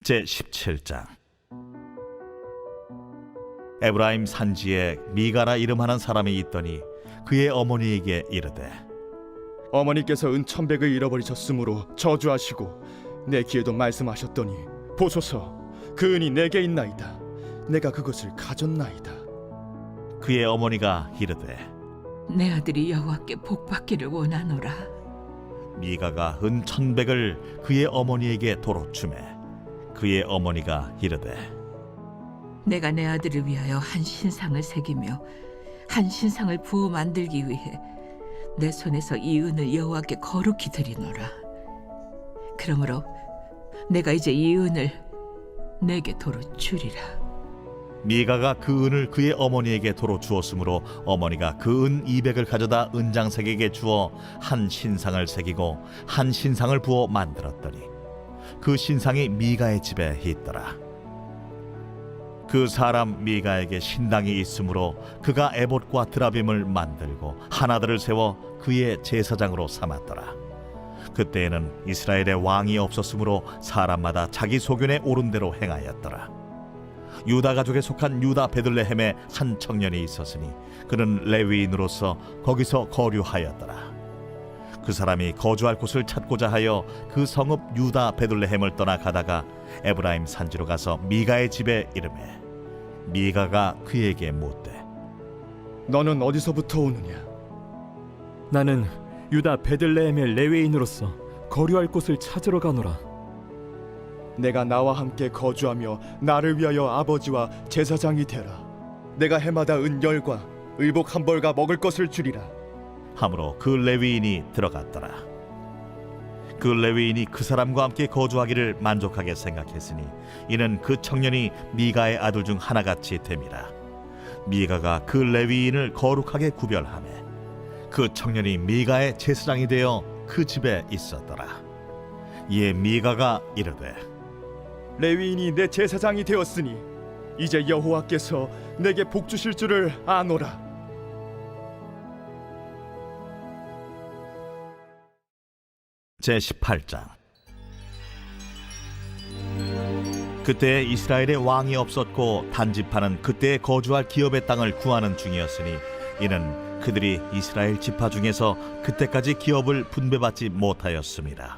제17장. 에브라임 산지에 미가라 이름하는 사람이 있더니 그의 어머니에게 이르되, 어머니께서 은 1,100을 잃어버리셨으므로 저주하시고 내 귀에도 말씀하셨더니 보소서, 그 은이 내게 있나이다. 내가 그것을 가졌나이다. 그의 어머니가 이르되, 내 아들이 여호와께 복받기를 원하노라. 미가가 은 1,100을 그의 어머니에게 도로 주매 그의 어머니가 이르되, 내가 내 아들을 위하여 한 신상을 새기며 한 신상을 부어 만들기 위해 내 손에서 이 은을 여호와께 거룩히 드리노라. 그러므로 내가 이제 이 은을 내게 도로 주리라. 미가가 그 은을 그의 어머니에게 도로 주었으므로 어머니가 그 은 200을 가져다 은장색에게 주어 한 신상을 새기고 한 신상을 부어 만들었더니 그 신상이 미가의 집에 있더라. 그 사람 미가에게 신당이 있으므로 그가 에봇과 드라빔을 만들고 하나들을 세워 그의 제사장으로 삼았더라. 그때에는 이스라엘에 왕이 없었으므로 사람마다 자기 소견에 오른 대로 행하였더라. 유다 가족에 속한 유다 베들레헴에 한 청년이 있었으니 그는 레위인으로서 거기서 거류하였더라. 그 사람이 거주할 곳을 찾고자 하여 그 성읍 유다 베들레헴을 떠나 가다가 에브라임 산지로 가서 미가의 집에 이르매 미가가 그에게 묻되, 너는 어디서부터 오느냐? 나는 유다 베들레헴의 레위인으로서 거류할 곳을 찾으러 가노라. 내가 나와 함께 거주하며 나를 위하여 아버지와 제사장이 되라. 내가 해마다 은 10과 의복 1벌과 먹을 것을 주리라. 하므로 그 레위인이 들어갔더라. 그 레위인이 그 사람과 함께 거주하기를 만족하게 생각했으니 이는 그 청년이 미가의 아들 중 하나같이 됨이라. 미가가 그 레위인을 거룩하게 구별하매 그 청년이 미가의 제사장이 되어 그 집에 있었더라. 이에 미가가 이르되, 레위인이 내 제사장이 되었으니 이제 여호와께서 내게 복 주실 줄을 아노라. 제18장. 그때 이스라엘에 왕이 없었고 단지파는 그때 거주할 기업의 땅을 구하는 중이었으니 이는 그들이 이스라엘 지파 중에서 그때까지 기업을 분배받지 못하였습니다.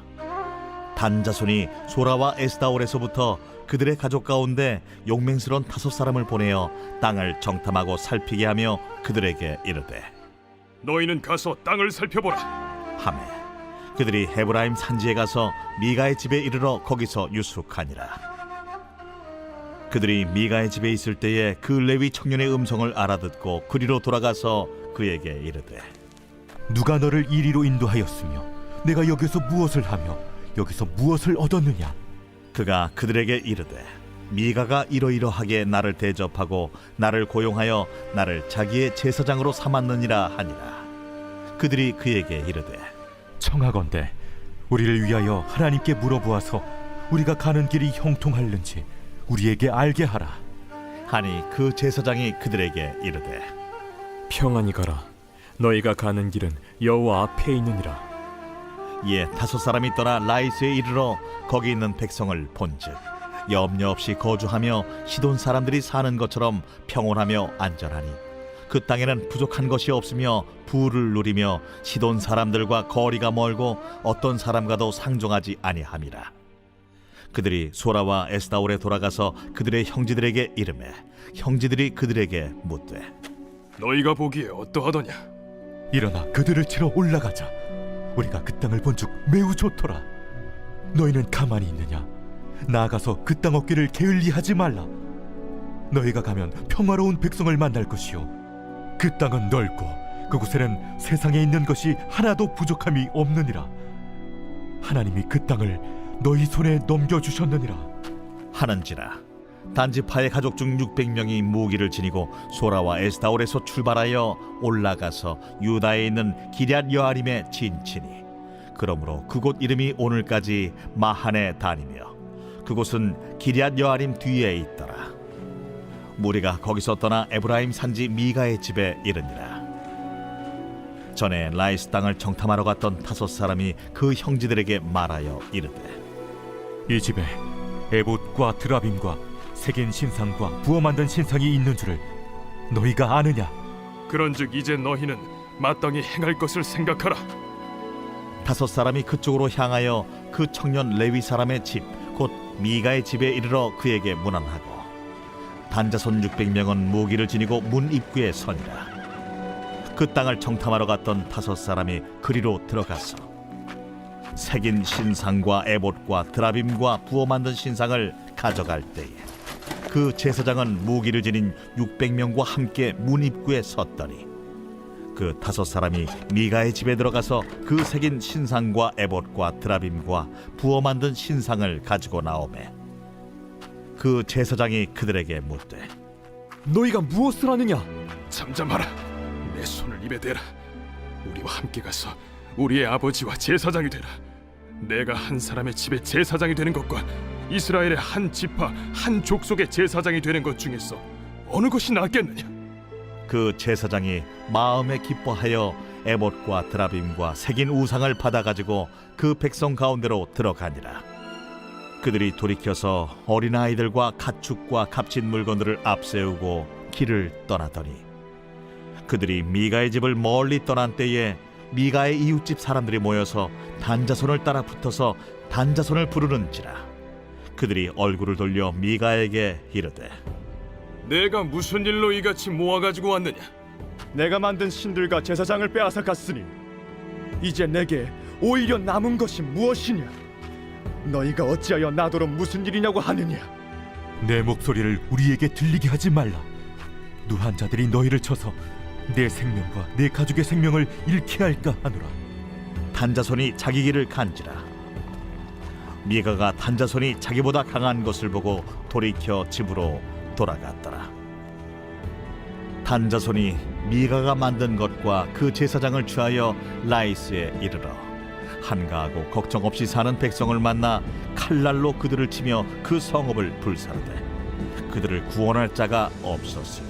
단 자손이 소라와 에스다올에서부터 그들의 가족 가운데 용맹스러운 5사람을 보내어 땅을 정탐하고 살피게 하며 그들에게 이르되, 너희는 가서 땅을 살펴보라. 하매 그들이 헤브라임 산지에 가서 미가의 집에 이르러 거기서 유숙하니라. 그들이 미가의 집에 있을 때에 그 레위 청년의 음성을 알아듣고 그리로 돌아가서 그에게 이르되, 누가 너를 이리로 인도하였으며 내가 여기서 무엇을 하며 여기서 무엇을 얻었느냐? 그가 그들에게 이르되, 미가가 이러이러하게 나를 대접하고 나를 고용하여 나를 자기의 제사장으로 삼았느니라 하니라. 그들이 그에게 이르되, 청하건대 우리를 위하여 하나님께 물어보아서 우리가 가는 길이 형통할는지 우리에게 알게 하라. 하니 그 제사장이 그들에게 이르되, 평안히 가라. 너희가 가는 길은 여호와 앞에 있느니라. 이에 5사람이 떠나 라이스에 이르러 거기 있는 백성을 본즉 염려 없이 거주하며 시돈 사람들이 사는 것처럼 평온하며 안전하니 그 땅에는 부족한 것이 없으며 부를 누리며 시돈 사람들과 거리가 멀고 어떤 사람과도 상종하지 아니함이라. 그들이 소라와 에스다올에 돌아가서 그들의 형제들에게 이르매 형제들이 그들에게 묻되, 너희가 보기에 어떠하더냐? 일어나 그들을 치러 올라가자. 우리가 그 땅을 본즉 매우 좋더라. 너희는 가만히 있느냐? 나아가서 그 땅 얻기를 게을리하지 말라. 너희가 가면 평화로운 백성을 만날 것이요 그 땅은 넓고 그곳에는 세상에 있는 것이 하나도 부족함이 없느니라. 하나님이 그 땅을 너희 손에 넘겨주셨느니라 하는지라. 단지파의 가족 중 600명이 무기를 지니고 소라와 에스다올에서 출발하여 올라가서 유다에 있는 기럇 여아림에 진치니 그러므로 그곳 이름이 오늘까지 마하네 단이며 그곳은 기럇 여아림 뒤에 있더라. 무리가 거기서 떠나 에브라임 산지 미가의 집에 이르니라. 전에 라이스 땅을 정탐하러 갔던 5사람이 그 형제들에게 말하여 이르되, 이 집에 에봇과 드라빔과 색인 신상과 부어 만든 신상이 있는 줄을 너희가 아느냐? 그런즉 이제 너희는 마땅히 행할 것을 생각하라. 5 사람이 그쪽으로 향하여 그 청년 레위 사람의 집 곧 미가의 집에 이르러 그에게 문안하고 단자손 600명은 무기를 지니고 문 입구에 서니라. 그 땅을 정탐하러 갔던 5 사람이 그리로 들어가서 색인 신상과 에봇과 드라빔과 부어 만든 신상을 가져갈 때에 그 제사장은 무기를 지닌 600명과 함께 문 입구에 섰더니 그 5 사람이 미가의 집에 들어가서 그 색인 신상과 에봇과 드라빔과 부어 만든 신상을 가지고 나오매 그 제사장이 그들에게 묻되 너희가 무엇을 하느냐? 잠잠하라. 내 손을 입에 대라. 우리와 함께 가서 우리의 아버지와 제사장이 되라. 내가 한 사람의 집에 제사장이 되는 것과 이스라엘의 한 지파 한 족속의 제사장이 되는 것 중에서 어느 것이 낫겠느냐? 그 제사장이 마음에 기뻐하여 에봇과 드라빔과 색인 우상을 받아가지고 그 백성 가운데로 들어가니라. 그들이 돌이켜서 어린아이들과 가축과 값진 물건들을 앞세우고 길을 떠나더니 그들이 미가의 집을 멀리 떠난 때에 미가의 이웃집 사람들이 모여서 단자손을 따라 붙어서 단자손을 부르는지라. 그들이 얼굴을 돌려 미가에게 이르되 내가 무슨 일로 이같이 모아가지고 왔느냐? 내가 만든 신들과 제사장을 빼앗아 갔으니 이제 내게 오히려 남은 것이 무엇이냐? 너희가 어찌하여 나더러 무슨 일이냐고 하느냐? 내 목소리를 우리에게 들리게 하지 말라. 누한 자들이 너희를 쳐서 내 생명과 내 가족의 생명을 잃게 할까 하노라. 단자손이 자기 길을 간지라. 미가가 단자손이 자기보다 강한 것을 보고 돌이켜 집으로 돌아갔더라. 단자손이 미가가 만든 것과 그 제사장을 취하여 라이스에 이르러 한가하고 걱정 없이 사는 백성을 만나 칼날로 그들을 치며 그 성읍을 불사르되 그들을 구원할 자가 없었으니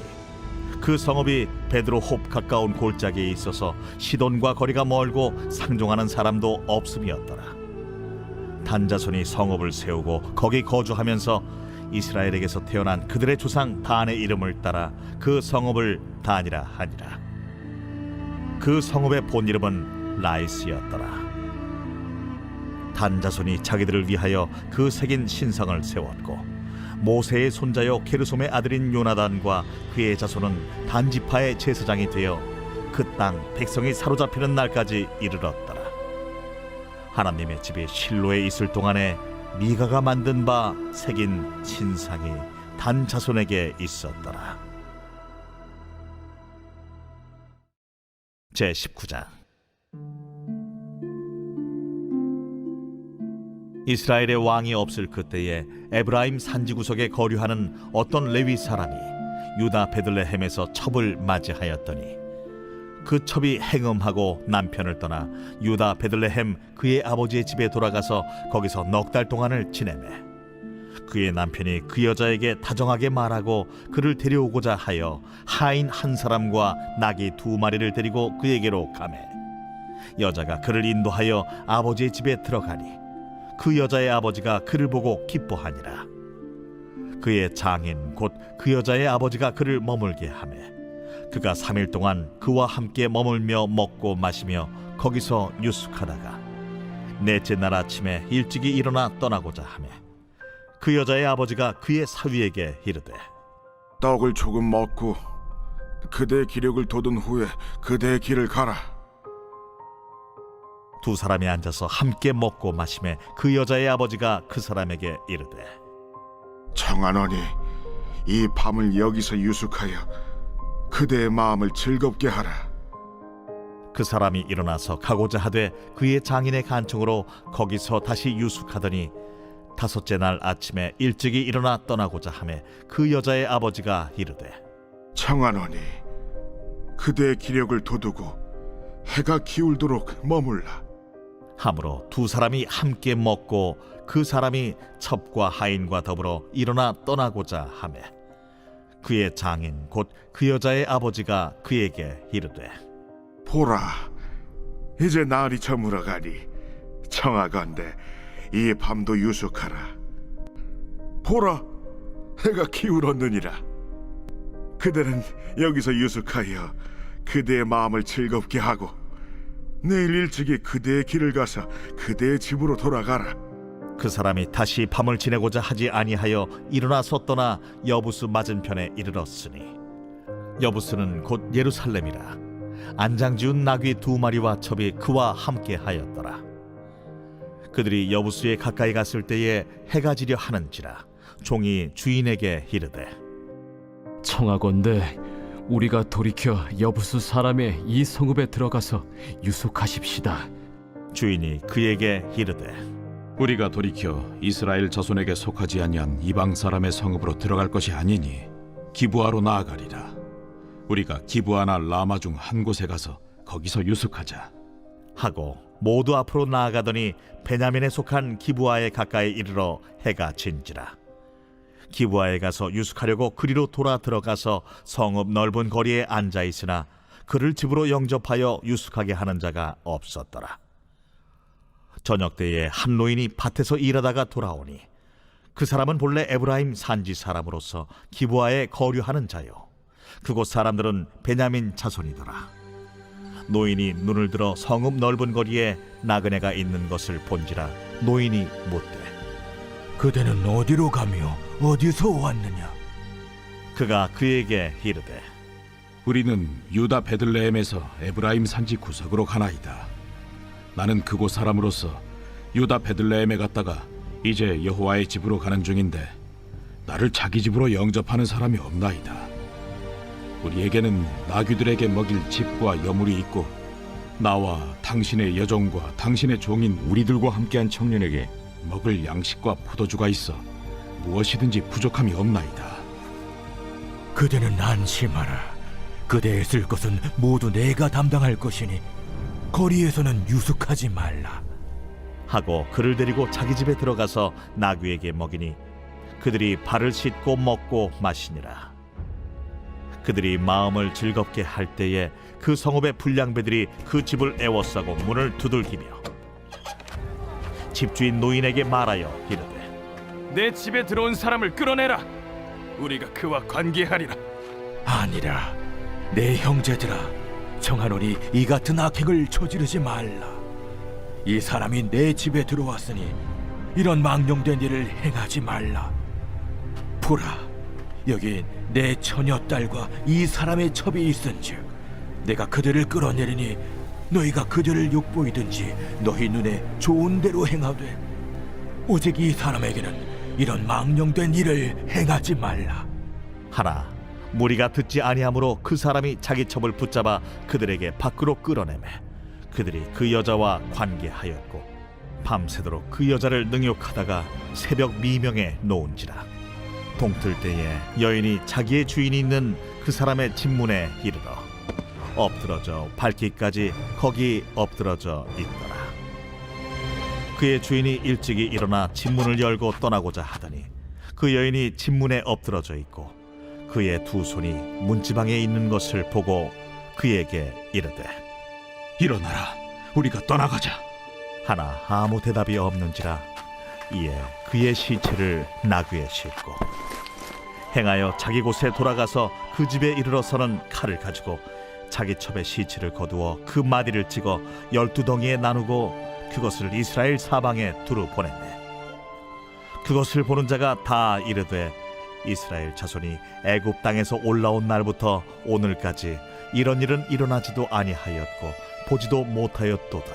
그 성읍이 베드로홉 가까운 골짜기에 있어서 시돈과 거리가 멀고 상종하는 사람도 없음이었더라. 단자손이 성읍을 세우고 거기 거주하면서 이스라엘에게서 태어난 그들의 조상 단의 이름을 따라 그 성읍을 단이라 하니라. 그 성읍의 본 이름은 라이스였더라. 단자손이 자기들을 위하여 그 색인 신상을 세웠고 모세의 손자요 게르솜의 아들인 요나단과 그의 자손은 단지파의 제사장이 되어 그 땅 백성이 사로잡히는 날까지 이르렀더라. 하나님의 집이 실로에 있을 동안에 미가가 만든 바 색인 신상이 단 자손에게 있었더라. 제19장. 이스라엘의 왕이 없을 그때에 에브라임 산지 구석에 거류하는 어떤 레위 사람이 유다 베들레헴에서 첩을 맞이하였더니 그 첩이 행음하고 남편을 떠나 유다 베들레헴 그의 아버지의 집에 돌아가서 거기서 넉 달 동안을 지내매 그의 남편이 그 여자에게 다정하게 말하고 그를 데려오고자 하여 하인 한 사람과 나귀 2마리를 데리고 그에게로 가매 여자가 그를 인도하여 아버지의 집에 들어가니 그 여자의 아버지가 그를 보고 기뻐하니라. 그의 장인 곧 그 여자의 아버지가 그를 머물게 하매 그가 3일 동안 그와 함께 머물며 먹고 마시며 거기서 유숙하다가 넷째 날 아침에 일찍이 일어나 떠나고자 하매 그 여자의 아버지가 그의 사위에게 이르되 떡을 조금 먹고 그대의 기력을 돋은 후에 그대의 길을 가라. 2 사람이 앉아서 함께 먹고 마시매 그 여자의 아버지가 그 사람에게 이르되 청하노니 이 밤을 여기서 유숙하여 그대의 마음을 즐겁게 하라. 그 사람이 일어나서 가고자 하되 그의 장인의 간청으로 거기서 다시 유숙하더니 5째 날 아침에 일찍이 일어나 떠나고자 하매 그 여자의 아버지가 이르되 청하노니 그대의 기력을 돋우고 해가 기울도록 머물라. 하므로 2 사람이 함께 먹고 그 사람이 첩과 하인과 더불어 일어나 떠나고자 하매 그의 장인 곧 그 여자의 아버지가 그에게 이르되 보라, 이제 날이 저물어가니 청하건대 이 밤도 유숙하라. 보라, 해가 기울었느니라. 그대는 여기서 유숙하여 그대의 마음을 즐겁게 하고 내일 일찍이 그대의 길을 가서 그대의 집으로 돌아가라. 그 사람이 다시 밤을 지내고자 하지 아니하여 일어나서 떠나 여부스 맞은편에 이르렀으니 여부스는 곧 예루살렘이라. 안장지운 나귀 2마리와 첩이 그와 함께 하였더라. 그들이 여부스에 가까이 갔을 때에 해가 지려 하는지라. 종이 주인에게 이르되 청하건대 우리가 돌이켜 여부수 사람의 이 성읍에 들어가서 유숙하십시다. 주인이 그에게 이르되 우리가 돌이켜 이스라엘 자손에게 속하지 아니한 이방 사람의 성읍으로 들어갈 것이 아니니 기브아로 나아가리라. 우리가 기브아나 라마 중 한 곳에 가서 거기서 유숙하자 하고 모두 앞으로 나아가더니 베냐민에 속한 기브아에 가까이 이르러 해가 진지라. 기브아에 가서 유숙하려고 그리로 돌아 들어가서 성읍 넓은 거리에 앉아 있으나 그를 집으로 영접하여 유숙하게 하는 자가 없었더라. 저녁 때에 한 노인이 밭에서 일하다가 돌아오니 그 사람은 본래 에브라임 산지 사람으로서 기브아에 거류하는 자요 그곳 사람들은 베냐민 자손이더라. 노인이 눈을 들어 성읍 넓은 거리에 나그네가 있는 것을 본지라. 노인이 묻되 그대는 어디로 가며 어디서 왔느냐? 그가 그에게 이르되 우리는 유다 베들레헴에서 에브라임 산지 구석으로 가나이다. 나는 그곳 사람으로서 유다 베들레헴에 갔다가 이제 여호와의 집으로 가는 중인데 나를 자기 집으로 영접하는 사람이 없나이다. 우리에게는 나귀들에게 먹일 집과 여물이 있고 나와 당신의 여종과 당신의 종인 우리들과 함께한 청년에게 먹을 양식과 포도주가 있어 무엇이든지 부족함이 없나이다. 그대는 안심하라. 그대의 쓸 것은 모두 내가 담당할 것이니 거리에서는 유숙하지 말라. 하고 그를 데리고 자기 집에 들어가서 나귀에게 먹이니 그들이 발을 씻고 먹고 마시니라. 그들이 마음을 즐겁게 할 때에 그 성읍의 불량배들이 그 집을 애워싸고 문을 두들기며 집주인 노인에게 말하여 이르되 내 집에 들어온 사람을 끌어내라. 우리가 그와 관계하리라. 아니라 내 형제들아, 청하노니 이 같은 악행을 저지르지 말라. 이 사람이 내 집에 들어왔으니 이런 망령된 일을 행하지 말라. 보라, 여기 내 처녀딸과 이 사람의 첩이 있은즉 내가 그들을 끌어내리니 너희가 그들을 욕보이든지 너희 눈에 좋은 대로 행하되 오직 이 사람에게는 이런 망령된 일을 행하지 말라. 하나 무리가 듣지 아니하므로 그 사람이 자기 첩을 붙잡아 그들에게 밖으로 끌어내매 그들이 그 여자와 관계하였고 밤새도록 그 여자를 능욕하다가 새벽 미명에 놓은지라. 동틀 때에 여인이 자기의 주인이 있는 그 사람의 집문에 이르러 엎드러져 밟기까지 거기 엎드러져 있더라. 그의 주인이 일찍이 일어나 집문을 열고 떠나고자 하더니 그 여인이 집문에 엎드러져 있고 그의 두 손이 문지방에 있는 것을 보고 그에게 이르되 일어나라. 우리가 떠나가자. 하나 아무 대답이 없는지라. 이에 그의 시체를 나귀에 싣고 행하여 자기 곳에 돌아가서 그 집에 이르러서는 칼을 가지고 자기 첩의 시체를 거두어 그 마디를 찍어 12덩이에 나누고 그것을 이스라엘 사방에 두루 보냈네. 그것을 보는 자가 다 이르되 이스라엘 자손이 애굽 땅에서 올라온 날부터 오늘까지 이런 일은 일어나지도 아니하였고 보지도 못하였도다.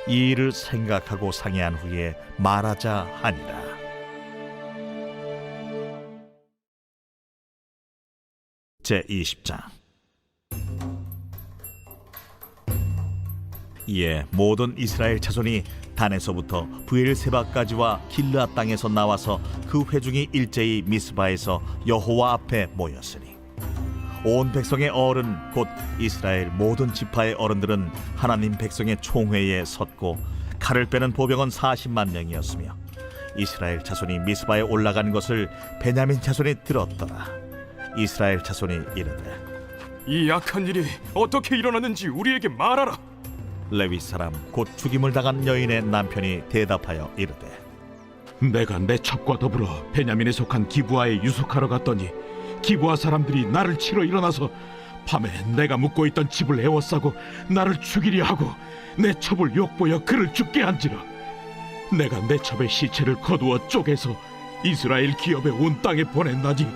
이 일을 생각하고 상의한 후에 말하자 하니라. 제20장. 이에 모든 이스라엘 자손이 단에서부터 브엘세바까지와 길르앗 땅에서 나와서 그 회중이 일제히 미스바에서 여호와 앞에 모였으니 온 백성의 어른 곧 이스라엘 모든 지파의 어른들은 하나님 백성의 총회에 섰고 칼을 빼는 보병은 40만 명이었으며 이스라엘 자손이 미스바에 올라간 것을 베냐민 자손이 들었더라. 이스라엘 자손이 이르되 이 악한 일이 어떻게 일어났는지 우리에게 말하라. 레위 사람 곧 죽임을 당한 여인의 남편이 대답하여 이르되 내가 내 첩과 더불어 베냐민에 속한 기브아에 유숙하러 갔더니 기브아 사람들이 나를 치러 일어나서 밤에 내가 묵고 있던 집을 에워싸고 나를 죽이려 하고 내 첩을 욕보여 그를 죽게 한지라. 내가 내 첩의 시체를 거두어 쪼개서 이스라엘 기업에 온 땅에 보냈나니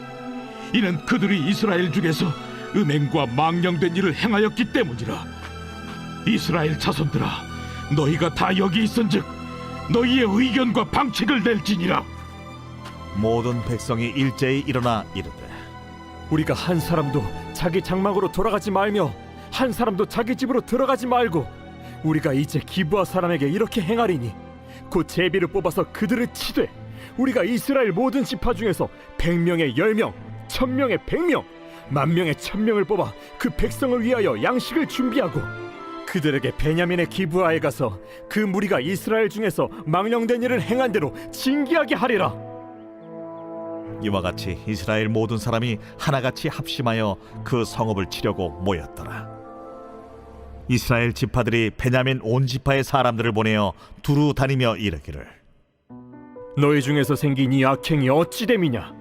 이는 그들이 이스라엘 중에서 음행과 망령된 일을 행하였기 때문이라. 이스라엘 자손들아, 너희가 다 여기 있은즉 너희의 의견과 방책을 낼지니라. 모든 백성이 일제히 일어나 이르되 우리가 한 사람도 자기 장막으로 돌아가지 말며 한 사람도 자기 집으로 들어가지 말고 우리가 이제 기브아 사람에게 이렇게 행하리니 곧 제비를 뽑아서 그들을 치되 우리가 이스라엘 모든 지파 중에서 100명에 10명, 1000명에 100명, 10,000명에 1000명을 뽑아 그 백성을 위하여 양식을 준비하고 그들에게 베냐민의 기브아에 가서 그 무리가 이스라엘 중에서 망령된 일을 행한 대로 징계하게 하리라. 이와 같이 이스라엘 모든 사람이 하나같이 합심하여 그 성읍을 치려고 모였더라. 이스라엘 지파들이 베냐민 온 지파의 사람들을 보내어 두루 다니며 이르기를 너희 중에서 생긴 이 악행이 어찌 됨이냐?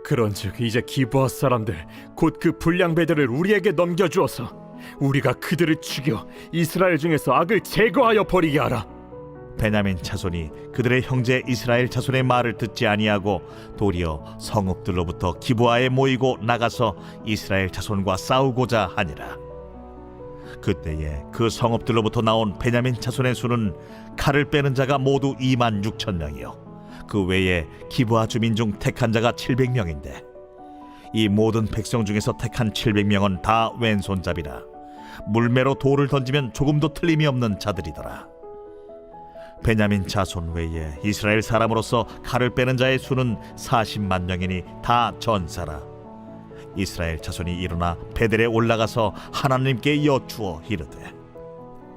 그런즉 이제 기브아 사람들 곧 그 불량배들을 우리에게 넘겨주어서 우리가 그들을 죽여 이스라엘 중에서 악을 제거하여 버리게 하라. 베냐민 자손이 그들의 형제 이스라엘 자손의 말을 듣지 아니하고 도리어 성읍들로부터 기브아에 모이고 나가서 이스라엘 자손과 싸우고자 하니라. 그때에 그 성읍들로부터 나온 베냐민 자손의 수는 칼을 빼는 자가 모두 26,000명이요 그 외에 기브아 주민 중 택한 자가 700명인데 이 모든 백성 중에서 택한 700명은 다 왼손잡이라 물매로 돌을 던지면 조금도 틀림이 없는 자들이더라. 베냐민 자손 외에 이스라엘 사람으로서 칼을 빼는 자의 수는 40만 명이니 다 전사라. 이스라엘 자손이 일어나 베델에 올라가서 하나님께 여쭈어 이르되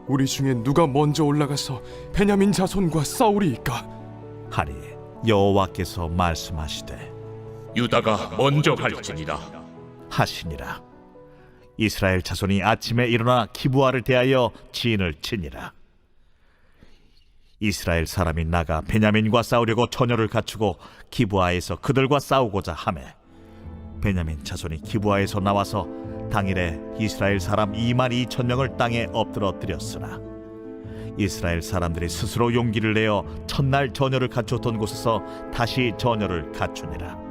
우리 중에 누가 먼저 올라가서 베냐민 자손과 싸우리이까? 하니 여호와께서 말씀하시되 유다가 먼저 갈지니라 하시니라. 이스라엘 자손이 아침에 일어나 기브아를 대하여 진을 치니라. 이스라엘 사람이 나가 베냐민과 싸우려고 처녀를 갖추고 기브아에서 그들과 싸우고자 하매 베냐민 자손이 기브아에서 나와서 당일에 이스라엘 사람 22,000명을 땅에 엎드러뜨렸으나 이스라엘 사람들이 스스로 용기를 내어 첫날 처녀를 갖추었던 곳에서 다시 처녀를 갖추니라.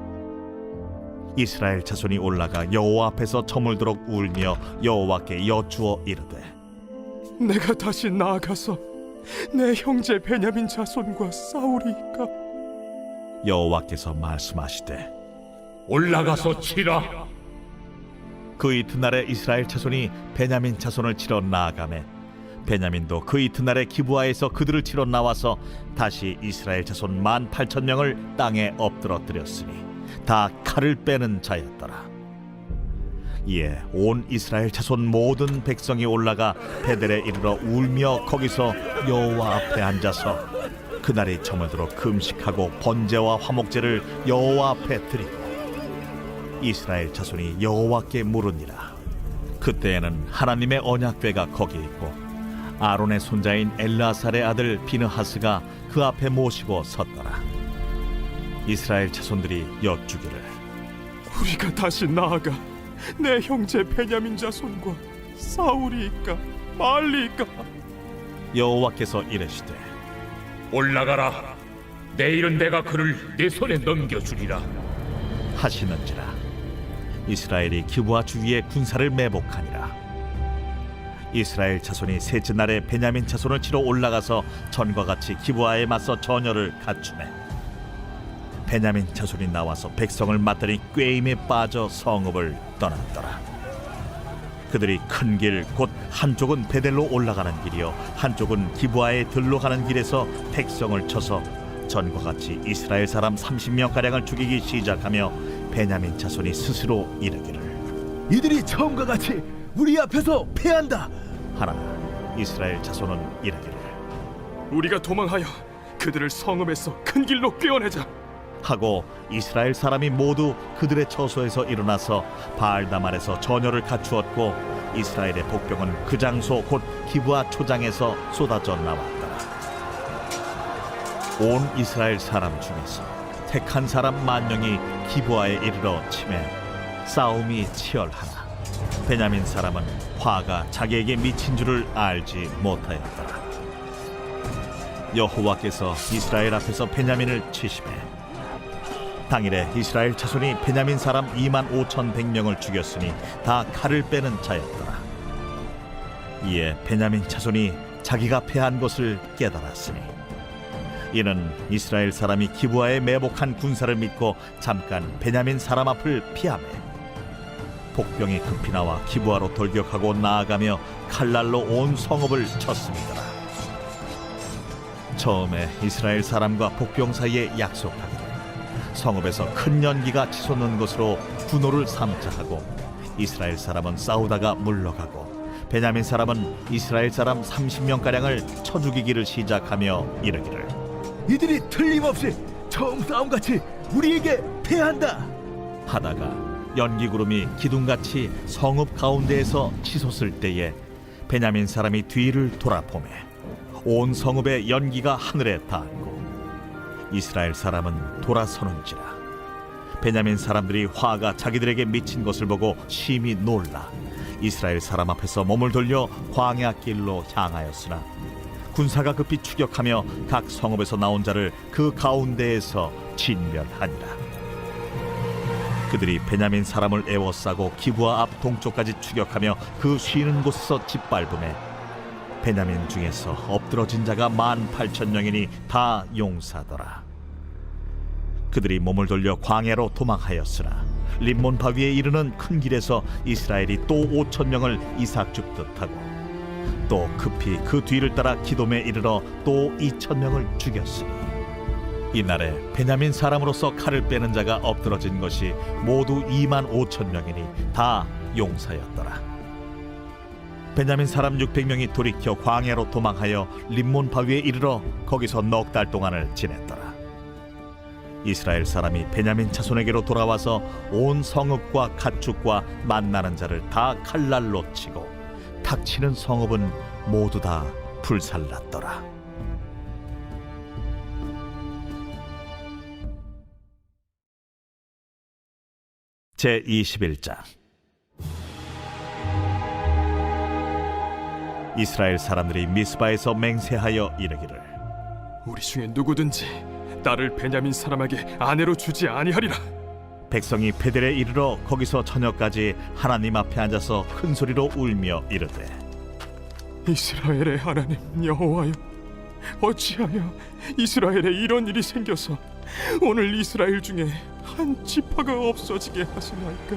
이스라엘 자손이 올라가 여호와 앞에서 저물도록 울며 여호와께 여쭈어 이르되 내가 다시 나아가서 내 형제 베냐민 자손과 싸우리이까? 여호와께서 말씀하시되 올라가서 치라. 그 이튿날에 이스라엘 자손이 베냐민 자손을 치러 나아가매 베냐민도 그 이튿날에 기브아에서 그들을 치러 나와서 다시 이스라엘 자손 18,000명을 땅에 엎드러뜨렸으니 다 칼을 빼는 자였더라. 이에 온 이스라엘 자손 모든 백성이 올라가 베델에 이르러 울며 거기서 여호와 앞에 앉아서 그날이 저물도록 금식하고 번제와 화목제를 여호와 앞에 드리고 이스라엘 자손이 여호와께 물으니라. 그때에는 하나님의 언약궤가 거기 있고 아론의 손자인 엘르아살의 아들 비느하스가 그 앞에 모시고 섰더라. 이스라엘 자손들이 여쭈기를 우리가 다시 나아가 내 형제 베냐민 자손과 싸우리이까 말리이까? 여호와께서 이르시되 올라가라. 내일은 내가 그를 내 손에 넘겨주리라 하시는지라. 이스라엘이 기브아 주위에 군사를 매복하니라. 이스라엘 자손이 셋째 날에 베냐민 자손을 치러 올라가서 전과 같이 기브아에 맞서 전열을 갖추매 베냐민 자손이 나와서 백성을 맞더니 꾀임에 빠져 성읍을 떠났더라. 그들이 큰 길 곧 한쪽은 베델로 올라가는 길이요 한쪽은 기브아에 들로 가는 길에서 백성을 쳐서 전과 같이 이스라엘 사람 30명 가량을 죽이기 시작하며 베냐민 자손이 스스로 이르기를 이들이 처음과 같이 우리 앞에서 패한다 하나 이스라엘 자손은 이르기를 우리가 도망하여 그들을 성읍에서 큰 길로 꿰어내자 하고 이스라엘 사람이 모두 그들의 처소에서 일어나서 바알다말에서 전열을 갖추었고 이스라엘의 복병은 그 장소 곧 기브아 초장에서 쏟아져 나왔더라. 온 이스라엘 사람 중에서 택한 사람 10,000명이 기브아에 이르러 치매 싸움이 치열하나 베냐민 사람은 화가 자기에게 미친 줄을 알지 못하였더라. 여호와께서 이스라엘 앞에서 베냐민을 치시매 당일에 이스라엘 자손이 베냐민 사람 25,100명을 죽였으니 다 칼을 빼는 자였더라. 이에 베냐민 자손이 자기가 패한 것을 깨달았으니 이는 이스라엘 사람이 기브아에 매복한 군사를 믿고 잠깐 베냐민 사람 앞을 피하매 복병이 급히 나와 기브아로 돌격하고 나아가며 칼날로 온 성읍을 쳤습니다. 처음에 이스라엘 사람과 복병 사이에 약속하기를 성읍에서 큰 연기가 치솟는 것으로 분노를 삼자 하고 이스라엘 사람은 싸우다가 물러가고 베냐민 사람은 이스라엘 사람 30명가량을 쳐 죽이기를 시작하며 이르기를 이들이 틀림없이 처음 싸움같이 우리에게 패한다 하다가 연기구름이 기둥같이 성읍 가운데에서 치솟을 때에 베냐민 사람이 뒤를 돌아보매 온 성읍의 연기가 하늘에 닿았고 이스라엘 사람은 돌아서는지라. 베냐민 사람들이 화가 자기들에게 미친 것을 보고 심히 놀라 이스라엘 사람 앞에서 몸을 돌려 광야 길로 향하였으나 군사가 급히 추격하며 각 성읍에서 나온 자를 그 가운데에서 진멸하니라. 그들이 베냐민 사람을 에워싸고 기브아 앞 동쪽까지 추격하며 그 쉬는 곳에서 짓밟음에 베냐민 중에서 엎드러진 자가 18,000명이니 다 용사더라. 그들이 몸을 돌려 광야로 도망하였으나 림몬 바위에 이르는 큰 길에서 이스라엘이 또 5,000명을 이삭 줍듯 하고 또 급히 그 뒤를 따라 기돔에 이르러 또 2,000명을 죽였으니 이날에 베냐민 사람으로서 칼을 빼는 자가 엎드러진 것이 모두 25,000명이니 다 용사였더라. 베냐민 사람 600명이 돌이켜 광야로 도망하여 림몬 바위에 이르러 거기서 넉 달 동안을 지냈더라. 이스라엘 사람이 베냐민 자손에게로 돌아와서 온 성읍과 가축과 만나는 자를 다 칼날로 치고 탁치는 성읍은 모두 다 불살랐더라. 제21장 이스라엘 사람들이 미스바에서 맹세하여 이르기를 우리 중에 누구든지 딸을 베냐민 사람에게 아내로 주지 아니하리라. 백성이 베델에 이르러 거기서 저녁까지 하나님 앞에 앉아서 큰 소리로 울며 이르되 이스라엘의 하나님 여호와여, 어찌하여 이스라엘에 이런 일이 생겨서 오늘 이스라엘 중에 한 지파가 없어지게 하시나이까.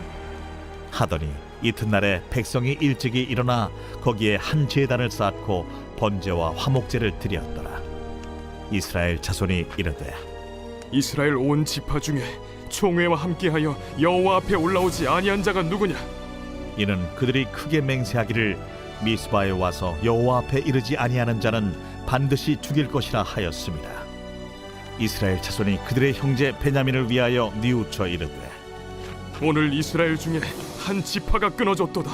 하더니 이튿날에 백성이 일찍이 일어나 거기에 한 제단을 쌓고 번제와 화목제를 드렸더라. 이스라엘 자손이 이르되 이스라엘 온 지파 중에 총회와 함께하여 여호와 앞에 올라오지 아니한 자가 누구냐? 이는 그들이 크게 맹세하기를 미스바에 와서 여호와 앞에 이르지 아니하는 자는 반드시 죽일 것이라 하였습니다. 이스라엘 자손이 그들의 형제 베냐민을 위하여 뉘우쳐 이르되 오늘 이스라엘 중에 한 지파가 끊어졌도다.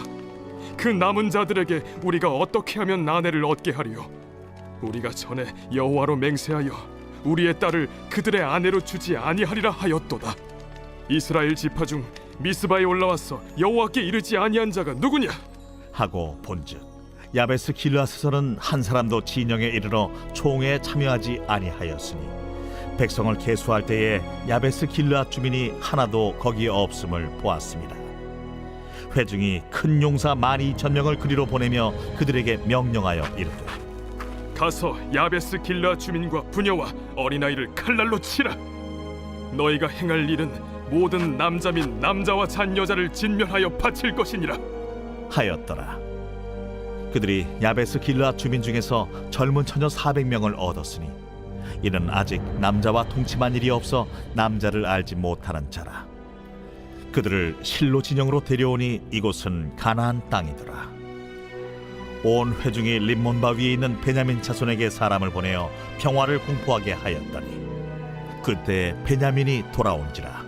그 남은 자들에게 우리가 어떻게 하면 아내를 얻게 하리요? 우리가 전에 여호와로 맹세하여 우리의 딸을 그들의 아내로 주지 아니하리라 하였도다. 이스라엘 지파 중 미스바에 올라와서 여호와께 이르지 아니한 자가 누구냐? 하고 본즉 야베스 길르앗에서는 한 사람도 진영에 이르러 총회에 참여하지 아니하였으니 백성을 계수할 때에 야베스 길르앗 주민이 하나도 거기에 없음을 보았습니다. 회중이 큰 용사 12,000명을 그리로 보내며 그들에게 명령하여 이르되 가서 야베스 길르앗 주민과 부녀와 어린아이를 칼날로 치라. 너희가 행할 일은 모든 남자 및 남자와 잔 여자를 진멸하여 바칠 것이니라 하였더라. 그들이 야베스 길르앗 주민 중에서 젊은 처녀 400명을 얻었으니 이는 아직 남자와 동침한 일이 없어 남자를 알지 못하는 자라. 그들을 실로 진영으로 데려오니 이곳은 가나안 땅이더라. 온 회중이 림몬 바위에 있는 베냐민 자손에게 사람을 보내어 평화를 공포하게 하였더니 그때 베냐민이 돌아온지라.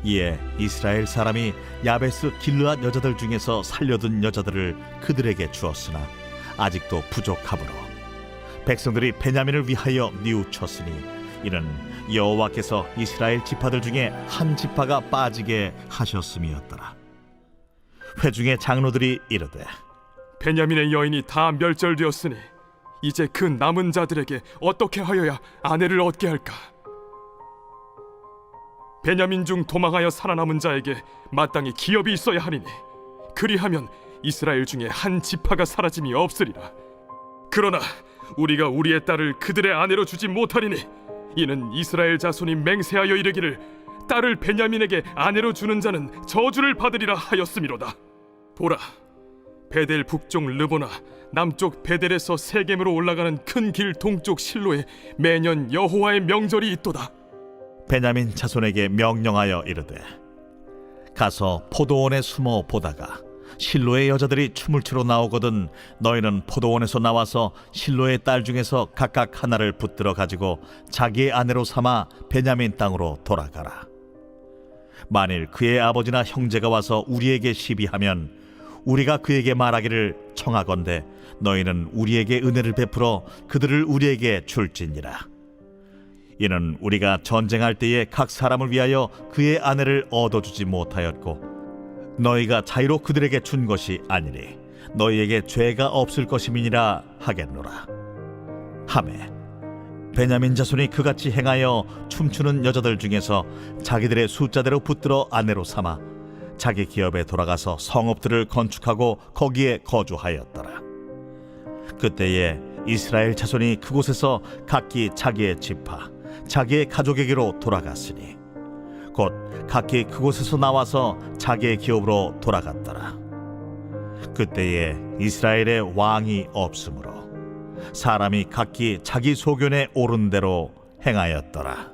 이에 이스라엘 사람이 야베스 길르앗 여자들 중에서 살려둔 여자들을 그들에게 주었으나 아직도 부족하므로 백성들이 베냐민을 위하여 뉘우쳤으니 이는 여호와께서 이스라엘 지파들 중에 한 지파가 빠지게 하셨음이었더라. 회중의 장로들이 이르되 베냐민의 여인이 다 멸절되었으니 이제 그 남은 자들에게 어떻게 하여야 아내를 얻게 할까? 베냐민 중 도망하여 살아남은 자에게 마땅히 기업이 있어야 하리니 그리하면 이스라엘 중에 한 지파가 사라짐이 없으리라. 그러나 우리가 우리의 딸을 그들의 아내로 주지 못하리니 이는 이스라엘 자손이 맹세하여 이르기를 딸을 베냐민에게 아내로 주는 자는 저주를 받으리라 하였음이로다. 보라, 베델 북쪽 르보나 남쪽 베델에서 세겜으로 올라가는 큰 길 동쪽 실로에 매년 여호와의 명절이 있도다. 베냐민 자손에게 명령하여 이르되 가서 포도원에 숨어 보다가 실로의 여자들이 춤을 추러 나오거든 너희는 포도원에서 나와서 실로의 딸 중에서 각각 하나를 붙들어 가지고 자기의 아내로 삼아 베냐민 땅으로 돌아가라. 만일 그의 아버지나 형제가 와서 우리에게 시비하면 우리가 그에게 말하기를 청하건대 너희는 우리에게 은혜를 베풀어 그들을 우리에게 줄지니라. 이는 우리가 전쟁할 때에 각 사람을 위하여 그의 아내를 얻어주지 못하였고 너희가 자유로 그들에게 준 것이 아니니 너희에게 죄가 없을 것임이니라 하겠노라. 하매 베냐민 자손이 그같이 행하여 춤추는 여자들 중에서 자기들의 숫자대로 붙들어 아내로 삼아 자기 기업에 돌아가서 성읍들을 건축하고 거기에 거주하였더라. 그때에 이스라엘 자손이 그곳에서 각기 자기의 지파 자기의 가족에게로 돌아갔으니 곧 각기 그곳에서 나와서 자기의 기업으로 돌아갔더라. 그때에 이스라엘에 왕이 없으므로 사람이 각기 자기 소견에 옳은 대로 행하였더라.